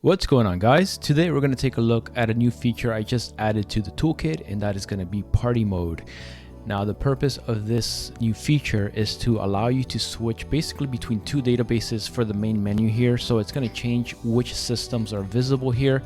What's going on, guys? Today we're going to take a look at a new feature I just added to the toolkit, and that is going to be party mode. Now, the purpose of this new feature is to allow you to switch basically between two databases for the main menu here. So it's going to change which systems are visible here.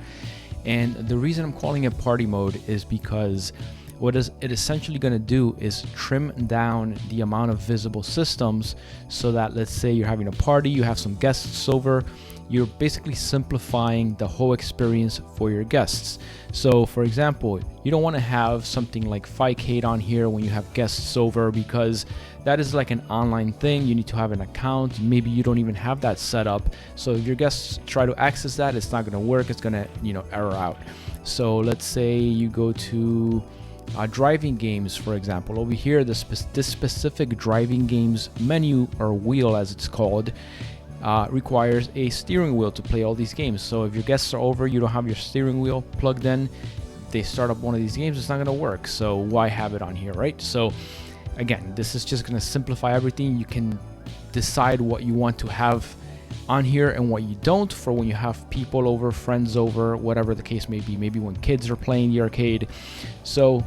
And the reason I'm calling it party mode is because what is it essentially going to do is trim down the amount of visible systems, so that let's say you're having a party, you have some guests over, you're basically simplifying the whole experience for your guests. So for example, you don't want to have something like Ficade on here when you have guests over, because that is like an online thing. You need to have an account. Maybe you don't even have that set up. So if your guests try to access that, it's not going to work. It's going to, error out. So let's say you go to driving games, for example. Over here, this specific driving games menu, or wheel as it's called, requires a steering wheel to play all these games. So if your guests are over, you don't have your steering wheel plugged in, they start up one of these games, it's not going to work. So why have it on here, right? So again, this is just going to simplify everything. You can decide what you want to have on here and what you don't for when you have people over, friends over, whatever the case may be, maybe when kids are playing the arcade. So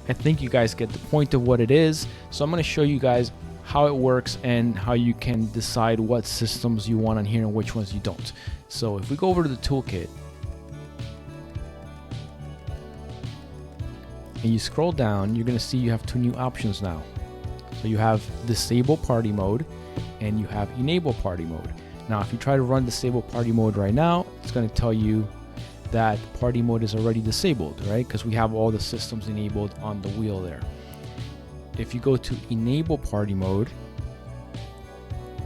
I think you guys get the point of what it is. So I'm going to show you guys how it works and how you can decide what systems you want on here and which ones you don't. So if we go over to the toolkit and you scroll down, you're going to see you have two new options now. So you have disable party mode and you have enable party mode. Now if you try to run disable party mode right now, it's going to tell you that party mode is already disabled, right? Because we have all the systems enabled on the wheel there. If you go to enable party mode,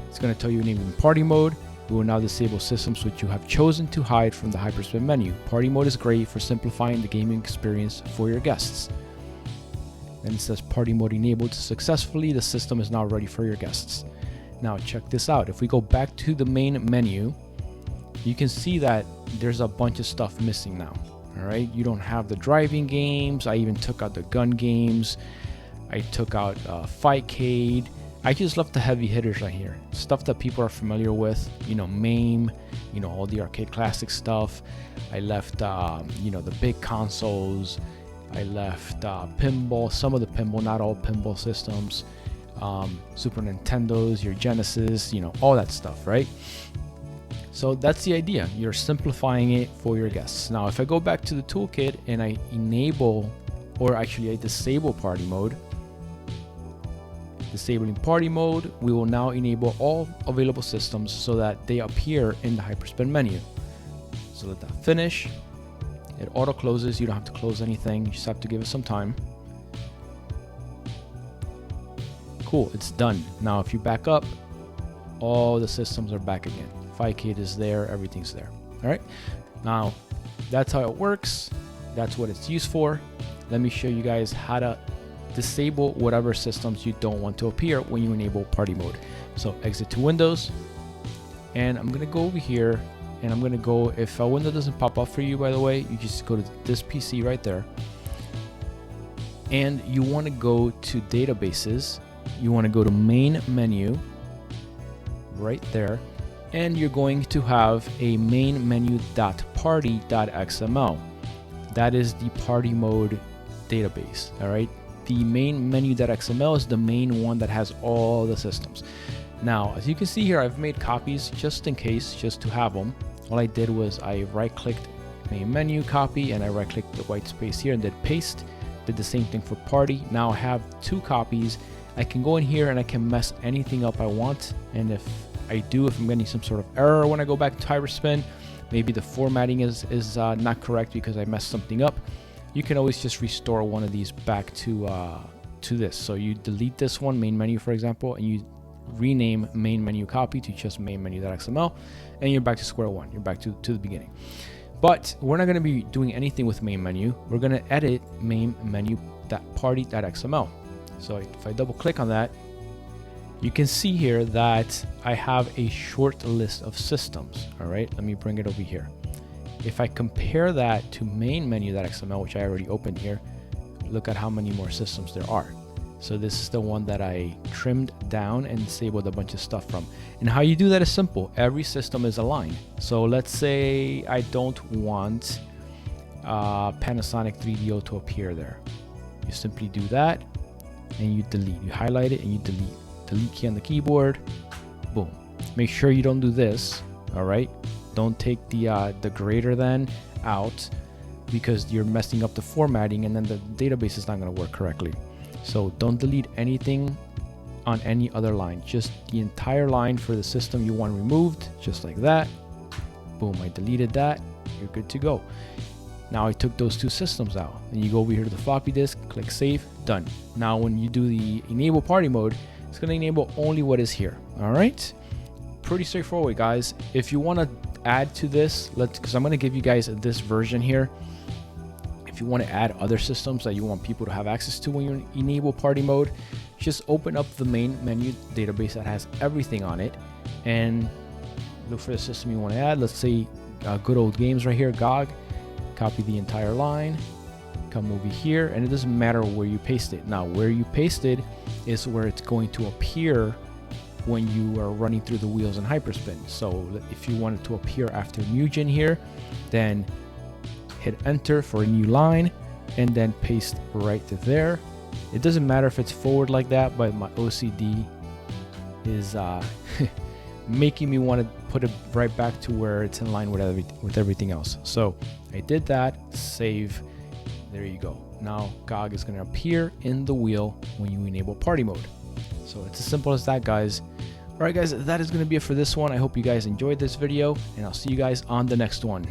it's going to tell you enabling party mode. We will now disable systems which you have chosen to hide from the hyperspin menu. Party mode is great for simplifying the gaming experience for your guests. Then it says party mode enabled successfully. The system is now ready for your guests. Now check this out. If we go back to the main menu, you can see that there's a bunch of stuff missing now. All right, you don't have the driving games. I even took out the gun games. I took out Ficade. I just left the heavy hitters right here. Stuff that people are familiar with, MAME, all the arcade classic stuff. I left, the big consoles. I left pinball, some of the pinball, not all pinball systems. Super Nintendos, your Genesis, all that stuff, right? So that's the idea. You're simplifying it for your guests. Now, if I go back to the toolkit and I enable, or actually I disable party mode, disabling party mode, we will now enable all available systems so that they appear in the hyperspin menu. So let that finish. It auto closes. You don't have to close anything. You just have to give it some time. Cool, it's done. Now if you back up, all the systems are back again. Ficade is there, everything's there. All right, now that's how it works. That's what it's used for. Let me show you guys how to disable whatever systems you don't want to appear when you enable party mode. So exit to Windows, and I'm gonna go over here, and I'm gonna go, if a window doesn't pop up for you, by the way, you just go to this PC right there, and you want to go to databases. You want to go to main menu right there, and you're going to have a main menu.party.xml. that is the party mode database. All right, the main menu.xml is the main one that has all the systems. Now, as you can see here, I've made copies just in case, just to have them. All I did was I right-clicked main menu copy, and I right-clicked the white space here and did paste. Did the same thing for party. Now I have two copies. I can go in here and I can mess anything up I want. And if I'm getting some sort of error when I go back to hyperspin, maybe the formatting is not correct because I messed something up, you can always just restore one of these back to this. So you delete this one, main menu, for example, and you rename main menu copy to just main menu.xml, and you're back to square one. You're back to the beginning. But we're not going to be doing anything with main menu. We're going to edit main menu.party.xml. So if I double click on that, you can see here that I have a short list of systems. All right, let me bring it over here. If I compare that to main menu.xml, which I already opened here, look at how many more systems there are. So this is the one that I trimmed down and disabled a bunch of stuff from. And how you do that is simple. Every system is aligned. So let's say I don't want Panasonic 3DO to appear there. You simply do that and you delete. You highlight it and you delete. Delete key on the keyboard. Boom. Make sure you don't do this. All right. Don't take the greater than out, because you're messing up the formatting and then the database is not going to work correctly. So don't delete anything on any other line, just the entire line for the system you want removed, just like that. Boom, I deleted that. You're good to go. Now I took those two systems out. Then you go over here to the floppy disk, click save, done. Now when you do the enable party mode, it's going to enable only what is here. All right, pretty straightforward, guys. If you want to add to this, because I'm going to give you guys this version here. If you want to add other systems that you want people to have access to when you enable party mode, just open up the main menu database that has everything on it and look for the system you want to add. Let's say good old games right here, GOG. Copy the entire line, come over here, and it doesn't matter where you paste it. Now where you paste it is where it's going to appear when you are running through the wheels in hyperspin. So if you want it to appear after Mugen here, then hit enter for a new line and then paste right there. It doesn't matter if it's forward like that, but my OCD is making me want to put it right back to where it's in line with everything else. So I did that, save, there you go. Now GOG is going to appear in the wheel when you enable party mode. So it's as simple as that, guys. All right, guys, that is going to be it for this one. I hope you guys enjoyed this video, and I'll see you guys on the next one.